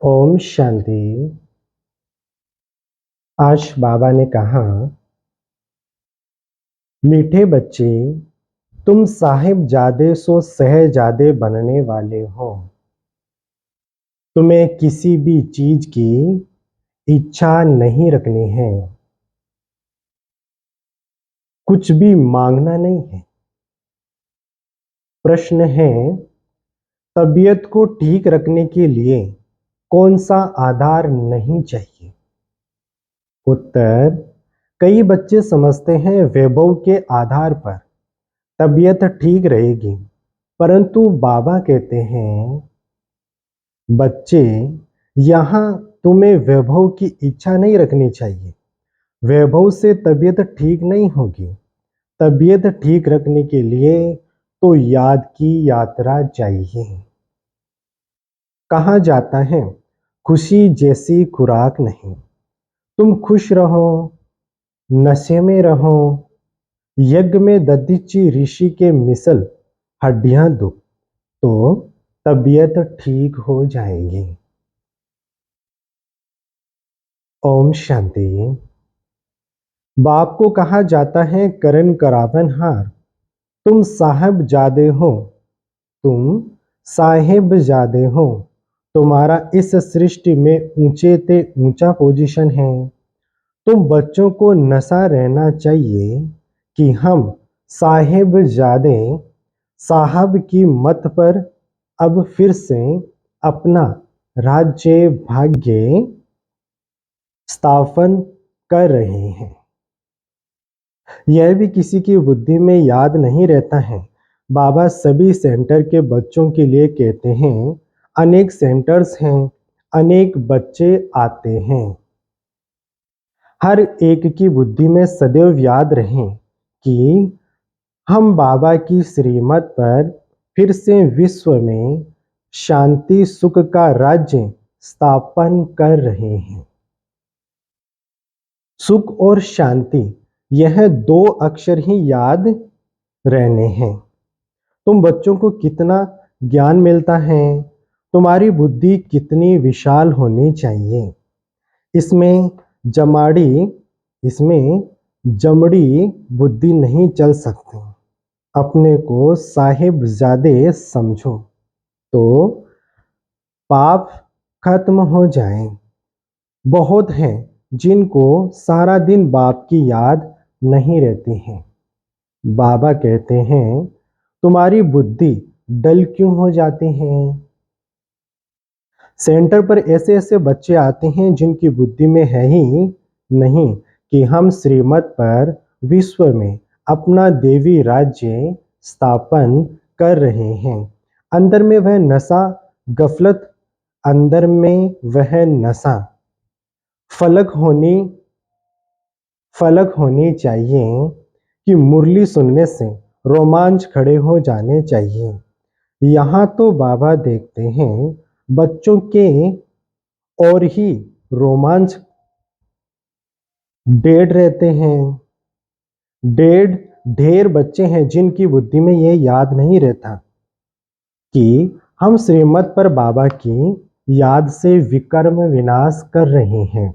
ओम शांति। आज बाबा ने कहा, मीठे बच्चे, तुम साहिबजादे सो शहजादे बनने वाले हो। तुम्हें किसी भी चीज की इच्छा नहीं रखनी है, कुछ भी मांगना नहीं है। प्रश्न है, तबीयत को ठीक रखने के लिए कौन सा आधार नहीं चाहिए? उत्तर, कई बच्चे समझते हैं वैभव के आधार पर तबीयत ठीक रहेगी, परंतु बाबा कहते हैं, बच्चे, यहाँ तुम्हें वैभव की इच्छा नहीं रखनी चाहिए। वैभव से तबीयत ठीक नहीं होगी। तबीयत ठीक रखने के लिए तो याद की यात्रा चाहिए। कहा जाता है, खुशी जैसी खुराक नहीं। तुम खुश रहो, नशे में रहो, यज्ञ में दधीची ऋषि के मिसल हड्डियां दो तो तबीयत ठीक हो जाएगी। ओम शांति। बाप को कहा जाता है, करण करावन हार, तुम साहिबजादे हो, तुम साहिबजादे हो। तुम्हारा इस सृष्टि में ऊंचे ते ऊंचा पोजीशन है। तुम बच्चों को नशा रहना चाहिए कि हम साहिबजादे साहब की मत पर अब फिर से अपना राज्य भाग्य स्थापन कर रहे हैं। यह भी किसी की बुद्धि में याद नहीं रहता है। बाबा सभी सेंटर के बच्चों के लिए कहते हैं, अनेक सेंटर्स हैं, अनेक बच्चे आते हैं। हर एक की बुद्धि में सदैव याद रहे कि हम बाबा की श्रीमत पर फिर से विश्व में शांति सुख का राज्य स्थापन कर रहे हैं। सुख और शांति, यह दो अक्षर ही याद रहने हैं। तुम बच्चों को कितना ज्ञान मिलता है, तुम्हारी बुद्धि कितनी विशाल होनी चाहिए। इसमें जमड़ी बुद्धि नहीं चल सकती। अपने को साहिबजादे समझो तो पाप खत्म हो जाए। बहुत हैं जिनको सारा दिन बाप की याद नहीं रहती है। बाबा कहते हैं, तुम्हारी बुद्धि डल क्यों हो जाती है? सेंटर पर ऐसे ऐसे बच्चे आते हैं जिनकी बुद्धि में है ही नहीं कि हम श्रीमत पर विश्व में अपना देवी राज्य स्थापन कर रहे हैं। अंदर में वह नशा गफलत, अंदर में वह नशा फलक होनी चाहिए कि मुरली सुनने से रोमांच खड़े हो जाने चाहिए। यहाँ तो बाबा देखते हैं बच्चों के और ही रोमांच डेढ़ रहते हैं। ढेर बच्चे हैं जिनकी बुद्धि में यह याद नहीं रहता कि हम श्रीमत पर बाबा की याद से विकर्म विनाश कर रहे हैं,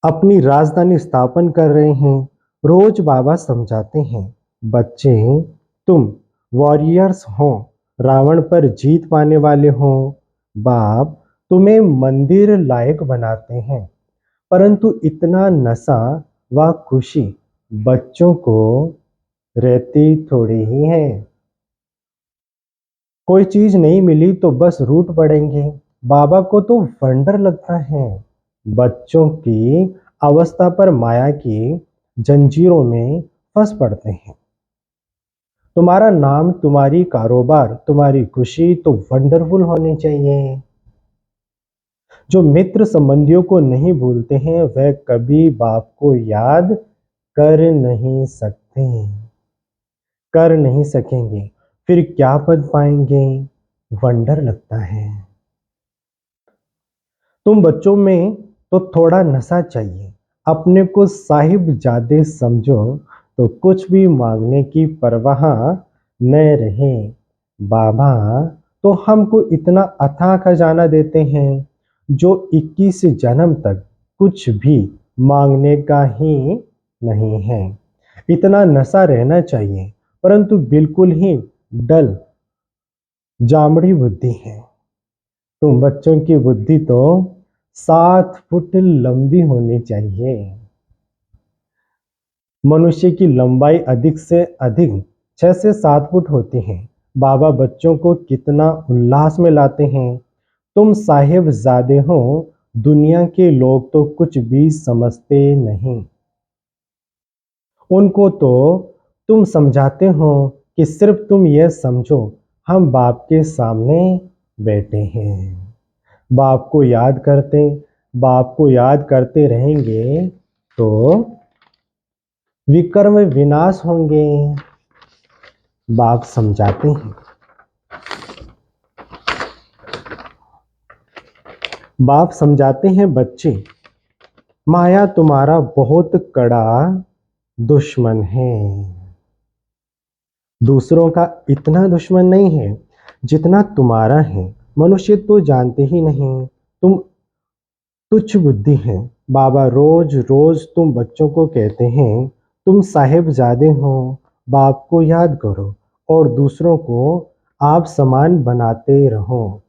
अपनी राजधानी स्थापन कर रहे हैं। रोज बाबा समझाते हैं, बच्चे, तुम वॉरियर्स हो, रावण पर जीत पाने वाले हो। बाप तुम्हें मंदिर लायक बनाते हैं, परंतु इतना नशा व खुशी बच्चों को रहती थोड़ी ही है। कोई चीज नहीं मिली तो बस रूठ पड़ेंगे। बाबा को तो वंडर लगता है। बच्चों की अवस्था पर माया की जंजीरों में फंस पड़ते हैं। तुम्हारा नाम, तुम्हारी कारोबार, तुम्हारी खुशी तो वंडरफुल होनी चाहिए। जो मित्र संबंधियों को नहीं भूलते हैं वह कभी बाप को याद कर नहीं सकेंगे। फिर क्या पद पाएंगे? वंडर लगता है। तुम बच्चों में तो थोड़ा नशा चाहिए। अपने को साहिबजादे समझो तो कुछ भी मांगने की परवाह न रहे। बाबा तो हमको इतना अथाह खजाना देते हैं जो 21 जन्म तक कुछ भी मांगने का ही नहीं है। इतना नशा रहना चाहिए, परंतु बिल्कुल ही डल जामड़ी बुद्धि है। तुम बच्चों की बुद्धि तो 7 फुट लंबी होनी चाहिए। मनुष्य की लंबाई अधिक से अधिक 6 से 7 फुट होती है। बाबा बच्चों को कितना उल्लास में लाते हैं। तुम साहिबजादे हो, दुनिया के लोग तो कुछ भी समझते नहीं। उनको तो तुम समझाते हो कि सिर्फ तुम यह समझो हम बाप के सामने बैठे हैं। बाप को याद करते रहेंगे तो विक्रम विनाश होंगे। बाप समझाते हैं। बाप समझाते हैं, बच्चे माया तुम्हारा बहुत कड़ा दुश्मन है। दूसरों का इतना दुश्मन नहीं है जितना तुम्हारा है। मनुष्य तो जानते ही नहीं, तुम तुच्छ बुद्धि हैं। बाबा रोज रोज तुम बच्चों को कहते हैं तुम साहिबजादे हो, बाप को याद करो और दूसरों को आप समान बनाते रहो।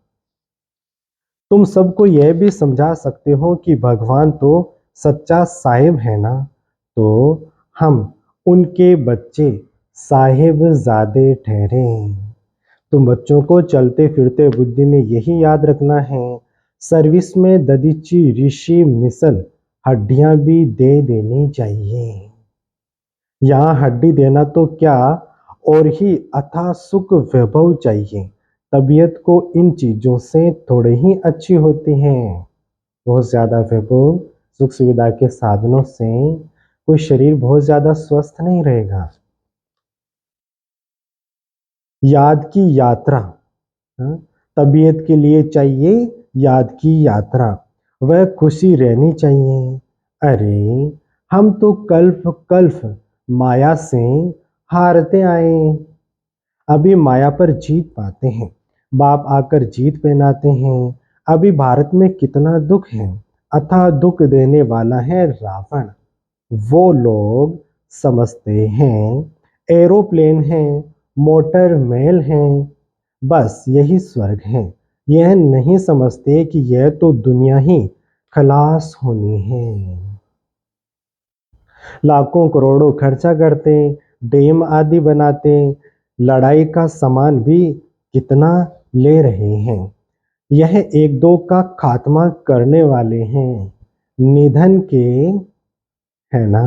तुम सबको यह भी समझा सकते हो कि भगवान तो सच्चा साहिब है ना, तो हम उनके बच्चे साहिबजादे ठहरे। तुम बच्चों को चलते फिरते बुद्धि में यही याद रखना है, सर्विस में ददीची ऋषि मिसल हड्डियां भी दे देनी चाहिए। यहाँ हड्डी देना तो क्या, और ही अथाह सुख वैभव चाहिए। तबीयत को इन चीजों से थोड़े ही अच्छी होती है। बहुत ज्यादा वैभव सुख सुविधा के साधनों से कोई शरीर बहुत ज्यादा स्वस्थ नहीं रहेगा। याद की यात्रा, हाँ, तबीयत के लिए चाहिए याद की यात्रा, वह खुशी रहनी चाहिए। अरे हम तो कल्प कल्प माया से हारते आए, अभी माया पर जीत पाते हैं। बाप आकर जीत पहनाते हैं। अभी भारत में कितना दुख है, अथाह दुख देने वाला है रावण। वो लोग समझते हैं एरोप्लेन है, मोटर महल है, बस यही स्वर्ग है। यह नहीं समझते कि यह तो दुनिया ही खलास होनी है। लाखों करोड़ों खर्चा करते, डैम आदि बनाते, लड़ाई का सामान भी कितना ले रहे हैं। यह एक दो का खात्मा करने वाले हैं, निधन के, है ना।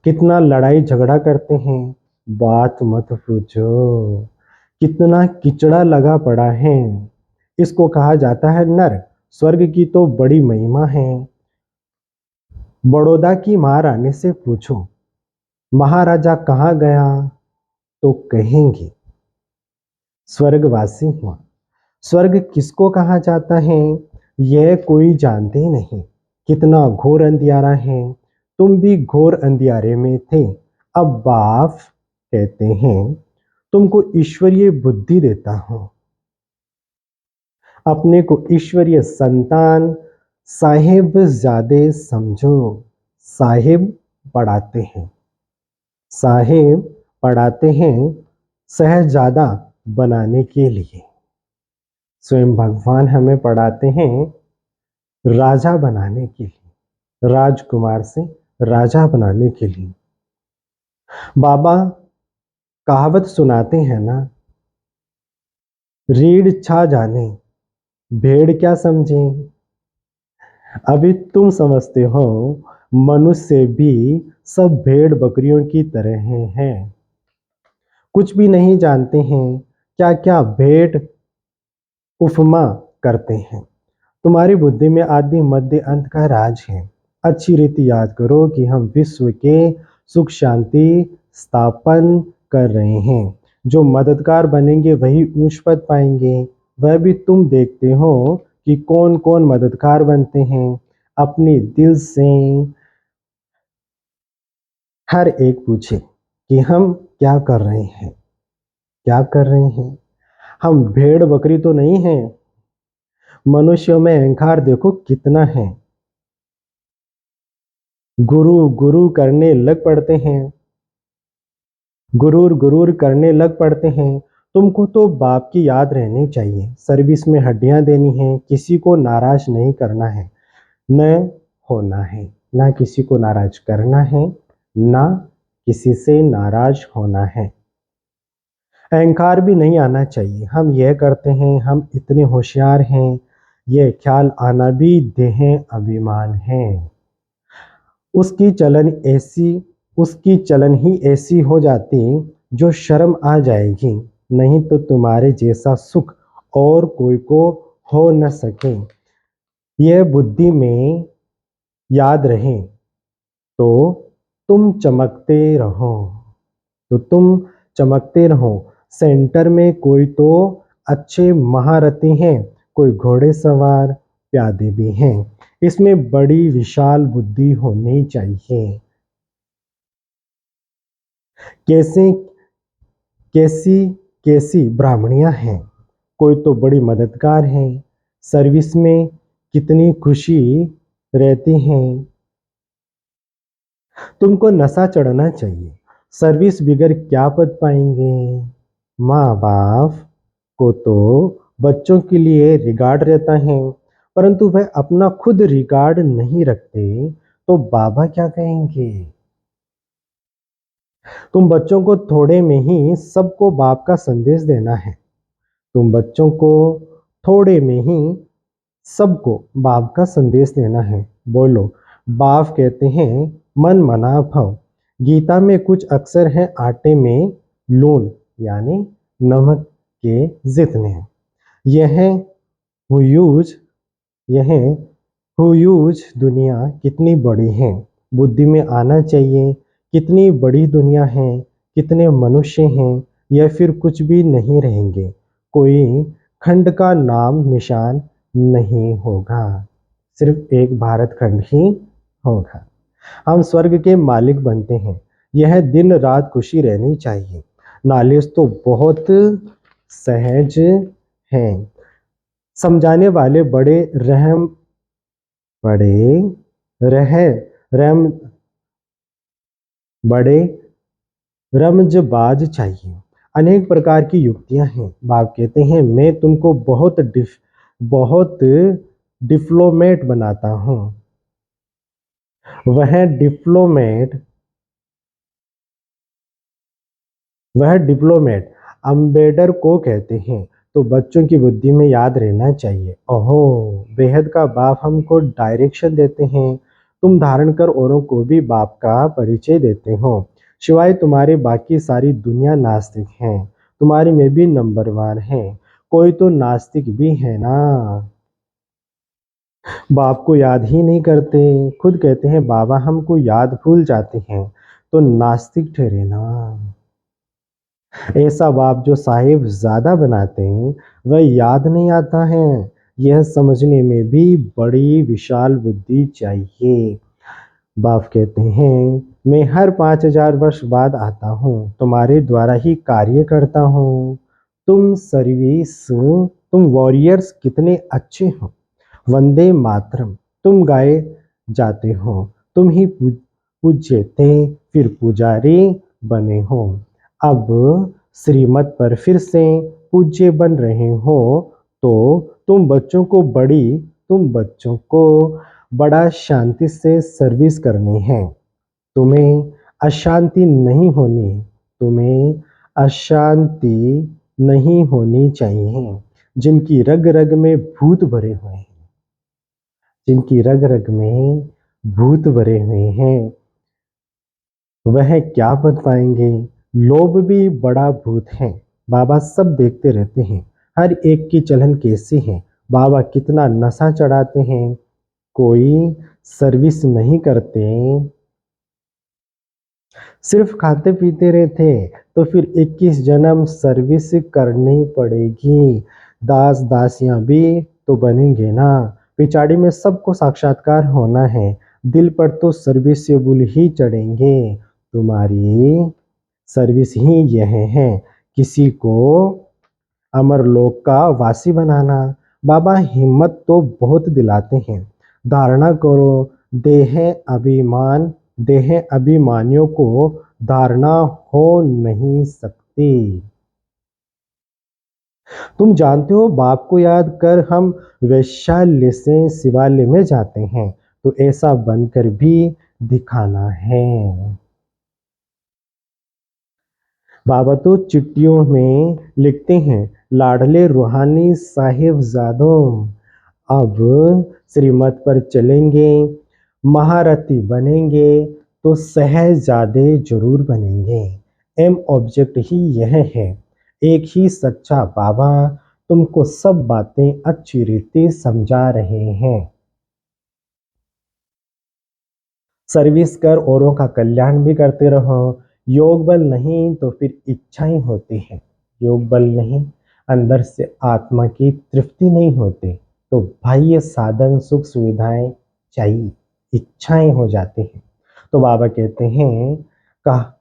कितना लड़ाई झगड़ा करते हैं, बात मत पूछो। कितना किचड़ा लगा पड़ा है। इसको कहा जाता है नर। स्वर्ग की तो बड़ी महिमा है। बड़ौदा की महारानी से पूछो महाराजा कहाँ गया, तो कहेंगे स्वर्गवासी हुआ। स्वर्ग किसको कहा जाता है यह कोई जानते ही नहीं। कितना घोर अंधियारा है। तुम भी घोर अंधियारे में थे। अब बाप कहते हैं तुमको ईश्वरीय बुद्धि देता हूं। अपने को ईश्वरीय संतान साहिबजादे समझो। साहिब पढ़ाते हैं, साहिब पढ़ाते हैं सहजादा बनाने के लिए। स्वयं भगवान हमें पढ़ाते हैं राजा बनाने के लिए, राजकुमार से राजा बनाने के लिए। बाबा कहावत सुनाते हैं ना, रीढ़ छा जाने भेड़ क्या समझे। अभी तुम समझते हो मनुष्य भी सब भेड़ बकरियों की तरह हैं, कुछ भी नहीं जानते हैं। क्या क्या भेड़ उपमा करते हैं। तुम्हारी बुद्धि में आदि मध्य अंत का राज है। अच्छी रीति याद करो कि हम विश्व के सुख शांति स्थापन कर रहे हैं। जो मददगार बनेंगे वही ऊंच पद पाएंगे। वह भी तुम देखते हो कि कौन कौन मददगार बनते हैं। अपने दिल से हर एक पूछे कि हम क्या कर रहे हैं, क्या कर रहे हैं। हम भेड़ बकरी तो नहीं हैं। मनुष्यों में अहंकार देखो कितना है। गुरु गुरु करने लग पड़ते हैं, गुरूर गुरूर करने लग पड़ते हैं। तुमको तो बाप की याद रहनी चाहिए। सर्विस में हड्डियां देनी है, किसी को नाराज नहीं करना है, न होना है, ना किसी को नाराज करना है, ना किसी से नाराज होना है। अहंकार भी नहीं आना चाहिए। हम यह करते हैं, हम इतने होशियार हैं, यह ख्याल आना भी देह अभिमान है। उसकी चलन ऐसी उसकी चलन ही ऐसी हो जाती जो शर्म आ जाएगी। नहीं तो तुम्हारे जैसा सुख और कोई को हो न सके। यह बुद्धि में याद रहे तो तुम चमकते रहो, तो तुम चमकते रहो। सेंटर में कोई तो अच्छे महारथी हैं, कोई घोड़े सवार प्यादे भी हैं। इसमें बड़ी विशाल बुद्धि होनी चाहिए। कैसे कैसी कैसी ब्राह्मणियां हैं, कोई तो बड़ी मददगार हैं। सर्विस में कितनी खुशी रहती हैं। तुमको नशा चढ़ना चाहिए। सर्विस बिगर क्या पद पाएंगे। माँ बाप को तो बच्चों के लिए रिगार्ड रहता है, परंतु वह अपना खुद रिगार्ड नहीं रखते तो बाबा क्या कहेंगे। तुम बच्चों को थोड़े में ही सबको बाप का संदेश देना है। तुम बच्चों को थोड़े में ही सबको बाप का संदेश देना है। बोलो, बाप कहते हैं मन मना भव। गीता में कुछ अक्षर है आटे में लून यानी नमक के जितने। यह हुयूज यह हुयूज दुनिया कितनी बड़ी है, बुद्धि में आना चाहिए। कितनी बड़ी दुनिया है, कितने मनुष्य हैं, या फिर कुछ भी नहीं रहेंगे। कोई खंड का नाम निशान नहीं होगा, सिर्फ एक भारत खंड ही होगा। हम स्वर्ग के मालिक बनते हैं। यह दिन रात खुशी रहनी चाहिए। नॉलेज तो बहुत सहज है। समझाने वाले बड़े रह रम बड़े रमजबाज चाहिए। अनेक प्रकार की युक्तियां हैं। बाप कहते हैं मैं तुमको बहुत डिप्लोमेट बनाता हूँ। वह डिप्लोमेट वह डिप्लोमेट अम्बेडर को कहते हैं। तो बच्चों की बुद्धि में याद रहना चाहिए। ओहो, बेहद का बाप हमको डायरेक्शन देते हैं। तुम धारण कर औरों को भी बाप का परिचय देते हो। शिवाय तुम्हारे बाकी सारी दुनिया नास्तिक है, तुम्हारे में भी नंबरवार है। कोई तो नास्तिक भी है ना। बाप को याद ही नहीं करते, खुद कहते हैं बाबा हमको याद भूल जाते हैं, तो नास्तिक ठहरे ना। ऐसा बाप जो साहिब ज्यादा बनाते हैं वह याद नहीं आता है। यह समझने में भी बड़ी विशाल बुद्धि चाहिए। बाप कहते हैं मैं हर 5,000 वर्ष बाद आता हूँ, तुम्हारे द्वारा ही कार्य करता हूँ। तुम वॉरियर्स कितने अच्छे हो। वंदे मातरम तुम गाए जाते हो। तुम ही पूज्य थे, फिर पुजारी बने हो। अब श्रीमत पर फिर से पूज्य बन रहे हो। तो तुम बच्चों को बड़ा शांति से सर्विस करनी है। तुम्हें अशांति नहीं होनी तुम्हें अशांति नहीं होनी चाहिए। जिनकी रग रग में भूत भरे हुए हैं, जिनकी रग रग में भूत भरे हुए हैं, वह क्या बन पाएंगे। लोभ भी बड़ा भूत है। बाबा सब देखते रहते हैं, हर एक की चलन कैसी है। बाबा कितना नशा चढ़ाते हैं, कोई सर्विस नहीं करते, सिर्फ खाते पीते रहते। तो फिर 21 जन्म सर्विस करनी पड़ेगी। दास दासियां भी तो बनेंगे ना। पिछाड़ी में सबको साक्षात्कार होना है। दिल पर तो सर्विसेबल ही चढ़ेंगे। तुम्हारी सर्विस ही यह है, किसी को अमर लोक का वासी बनाना। बाबा हिम्मत तो बहुत दिलाते हैं। धारणा करो, देह अभिमान, देह अभिमानियों को धारणा हो नहीं सकती। तुम जानते हो, बाप को याद कर हम वैशाल्य से शिवालय में जाते हैं, तो ऐसा बनकर भी दिखाना है। बाबा तो चिट्ठियों में लिखते हैं, लाडले रूहानी साहिबजादों, अब श्रीमत पर चलेंगे, महारथी बनेंगे तो शहजादे जरूर बनेंगे। एम ऑब्जेक्ट ही यह है। एक ही सच्चा बाबा तुमको सब बातें अच्छी रीति समझा रहे हैं। सर्विस कर, औरों का कल्याण भी करते रहो। योग बल नहीं तो फिर इच्छाएं होती हैं। योग बल नहीं, अंदर से आत्मा की तृप्ति नहीं होती, तो बाह्य साधन सुख सुविधाएं चाहिए, इच्छाएं हो जाती हैं। तो बाबा कहते हैं, कहा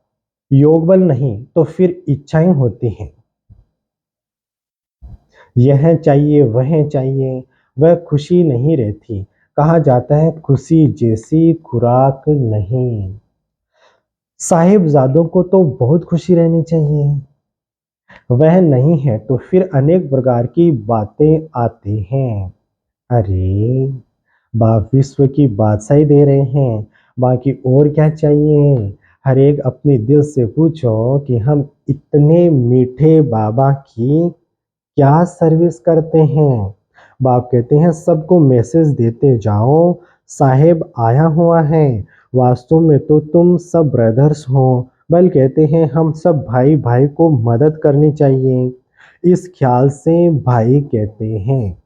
योग बल नहीं तो फिर इच्छाएं होती हैं। यह चाहिए वह चाहिए, वह खुशी नहीं रहती। कहा जाता है, खुशी जैसी खुराक नहीं। साहिबजादों को तो बहुत खुशी रहनी चाहिए, वह नहीं है तो फिर अनेक प्रकार की बातें आती हैं। अरे, बाप विश्व की बादशाही दे रहे हैं, बाकी और क्या चाहिए। हर एक अपने दिल से पूछो कि हम इतने मीठे बाबा की क्या सर्विस करते हैं। बाप कहते हैं, सबको मैसेज देते जाओ, साहेब आया हुआ है। वास्तव में तो तुम सब ब्रदर्स हो। बल कहते हैं, हम सब भाई भाई को मदद करनी चाहिए, इस ख्याल से भाई कहते हैं।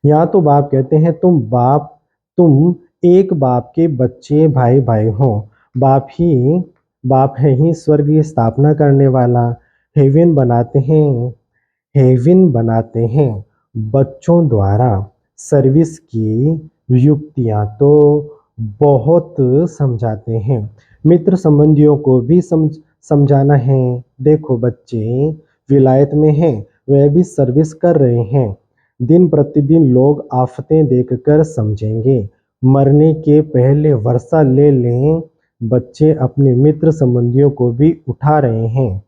यहाँ तो बाप कहते हैं, तुम एक बाप के बच्चे भाई भाई हो। बाप है ही स्वर्ग की स्थापना करने वाला। हेवन बनाते हैं, हेवन बनाते हैं बच्चों द्वारा। सर्विस की युक्तियां तो बहुत समझाते हैं, मित्र संबंधियों को भी समझाना है। देखो बच्चे विलायत में हैं, वह भी सर्विस कर रहे हैं। दिन प्रतिदिन लोग आफतें देखकर समझेंगे। मरने के पहले वर्षा ले लें, बच्चे अपने मित्र संबंधियों को भी उठा रहे हैं।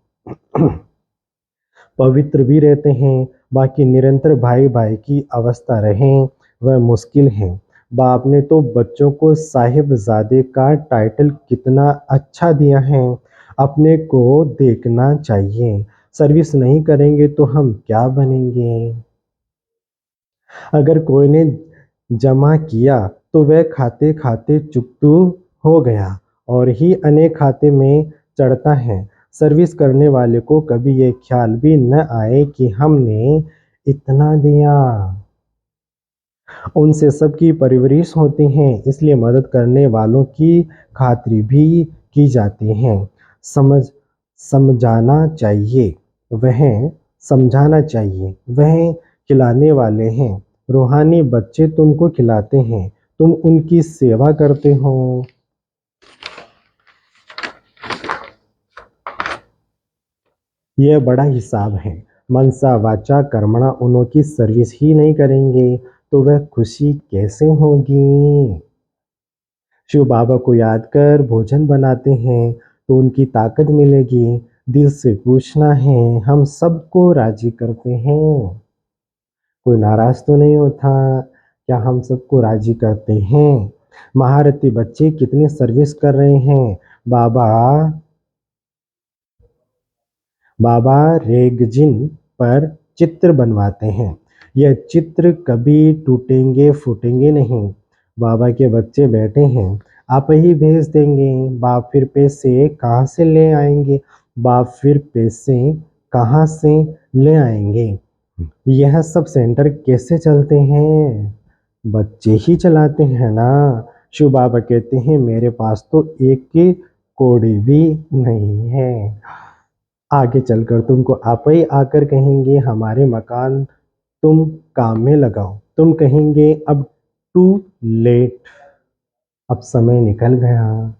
पवित्र भी रहते हैं, बाकी निरंतर भाई भाई की अवस्था रहें वह मुश्किल है। बाप ने तो बच्चों को साहिबजादे का टाइटल कितना अच्छा दिया है, अपने को देखना चाहिए। सर्विस नहीं करेंगे तो हम क्या बनेंगे। अगर कोई ने जमा किया तो वह खाते खाते चुकतू हो गया और ही अनेक खाते में चढ़ता है। सर्विस करने वाले को कभी ये ख्याल भी न आए कि हमने इतना दिया। उनसे सबकी परवरिश होती है, इसलिए मदद करने वालों की खातिर भी की जाती है। समझ समझाना चाहिए, वह समझाना चाहिए, वह खिलाने वाले हैं। रूहानी बच्चे तुमको खिलाते हैं, तुम उनकी सेवा करते हो। यह बड़ा हिसाब है। मनसा वाचा कर्मणा उन्हों की सर्विस ही नहीं करेंगे तो वह खुशी कैसे होगी। शिव बाबा को याद कर भोजन बनाते हैं तो उनकी ताकत मिलेगी। दिल से पूछना है, हम सबको राजी करते हैं, कोई नाराज तो नहीं होता। क्या हम सबको राजी करते हैं। महारथी बच्चे कितनी सर्विस कर रहे हैं। बाबा बाबा रेगजिन पर चित्र बनवाते हैं, यह चित्र कभी टूटेंगे फूटेंगे नहीं। बाबा के बच्चे बैठे हैं, आप ही भेज देंगे। बाप फिर पैसे कहाँ से ले आएंगे। बाप फिर पैसे कहाँ से ले आएंगे। यह सब सेंटर कैसे चलते हैं। बच्चे ही चलाते हैं ना। शिव बाबा कहते हैं, मेरे पास तो एक की कौड़ी भी नहीं है। आगे चलकर तुमको आप ही आकर कहेंगे, हमारे मकान तुम काम में लगाओ। तुम कहेंगे, अब टू लेट, अब समय निकल गया।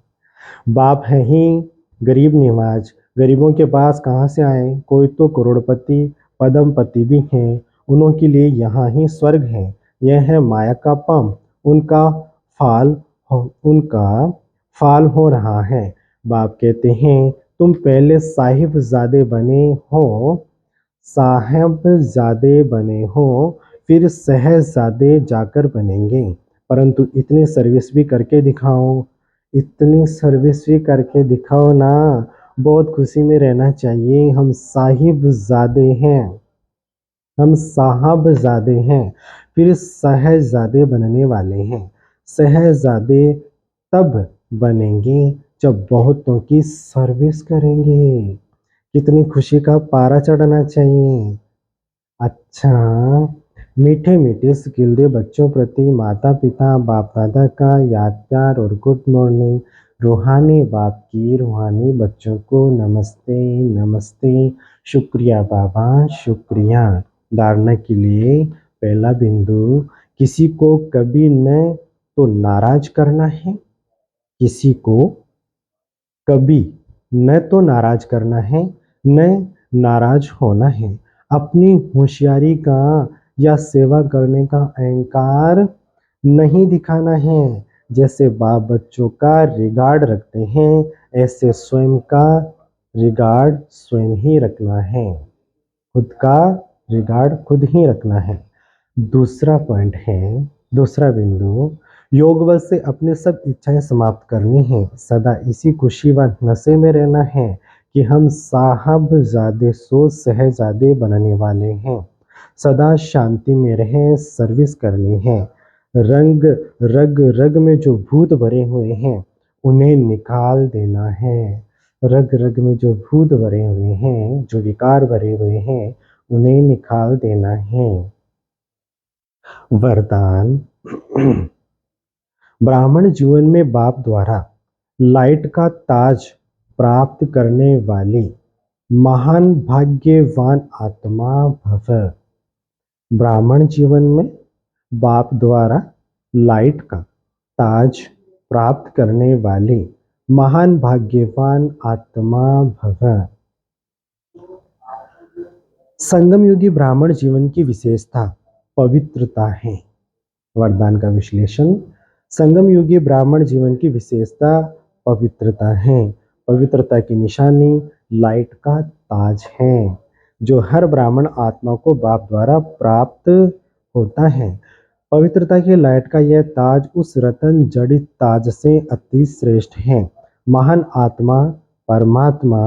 बाप है ही गरीब निवाज, गरीबों के पास कहाँ से आए। कोई तो करोड़पति पदम पति भी हैं, उनके लिए यहाँ ही स्वर्ग है। यह है माया का पाम, उनका फाल उनका फाल हो रहा है। बाप कहते हैं तुम पहले साहिबजादे बने हो, साहबजादे बने हो, फिर शहजादे जाकर बनेंगे। परंतु इतनी सर्विस भी करके दिखाओ, इतनी सर्विस भी करके दिखाओ ना। बहुत खुशी में रहना चाहिए। हम साहिबजादे हैं, हम साहबजादे हैं, फिर शहजादे बनने वाले हैं। शहजादे तब बनेंगे जब बहुतों की सर्विस करेंगे। कितनी खुशी का पारा चढ़ना चाहिए। अच्छा, मीठे मीठे सिकिलदे बच्चों प्रति माता पिता बाप दादा का याद प्यार और गुड मॉर्निंग। रूहानी बाप की रूहानी बच्चों को नमस्ते नमस्ते। शुक्रिया बाबा शुक्रिया। धारणा के लिए पहला बिंदु, किसी को कभी न तो नाराज करना है, किसी को कभी न तो नाराज करना है न नाराज होना है। अपनी होशियारी का या सेवा करने का अहंकार नहीं दिखाना है। जैसे बाप बच्चों का रिगार्ड रखते हैं, ऐसे स्वयं का रिगार्ड स्वयं ही रखना है। खुद का रिगार्ड खुद ही रखना है। दूसरा पॉइंट है, दूसरा बिंदु, योग बल से अपने सब इच्छाएं समाप्त करनी है। सदा इसी खुशी व नशे में रहना है कि हम साहबजादे सो शहजादे बनने वाले हैं। सदा शांति में रहें, सर्विस करनी है। रंग रग रग में जो भूत भरे हुए हैं उन्हें निकाल देना है। रग रग में जो भूत भरे हुए हैं, जो विकार भरे हुए हैं, उन्हें निकाल देना है। वरदान। ब्राह्मण जीवन में बाप द्वारा लाइट का ताज प्राप्त करने वाली महान भाग्यवान आत्मा भव। ब्राह्मण जीवन में बाप द्वारा लाइट का ताज प्राप्त करने वाली महान भाग्यवान आत्मा भव। संगम युगी ब्राह्मण जीवन की विशेषता पवित्रता है। वरदान का विश्लेषण। संगम युगी ब्राह्मण जीवन की विशेषता पवित्रता है। पवित्रता की निशानी लाइट का ताज है, जो हर ब्राह्मण आत्मा को बाप द्वारा प्राप्त होता है। पवित्रता की लाइट का यह ताज उस रतन जड़ित ताज से अति श्रेष्ठ है। महान आत्मा, परमात्मा,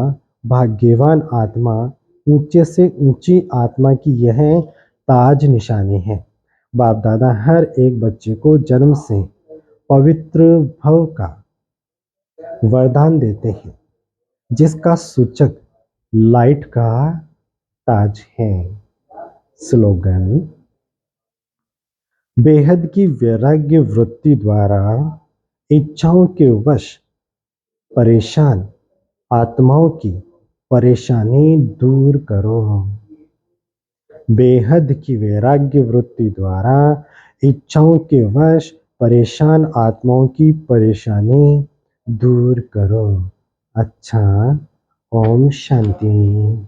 भाग्यवान आत्मा, ऊंचे से ऊंची आत्मा की यह ताज निशानी है। बाप दादा हर एक बच्चे को जन्म से पवित्र भव का वरदान देते हैं, जिसका सूचक लाइट का ताज है। स्लोगन। बेहद की वैराग्य वृत्ति द्वारा इच्छाओं के वश परेशान आत्माओं की परेशानी दूर करो। बेहद की वैराग्य वृत्ति द्वारा इच्छाओं के वश परेशान आत्माओं की परेशानी दूर करो। अच्छा, ओम शांति।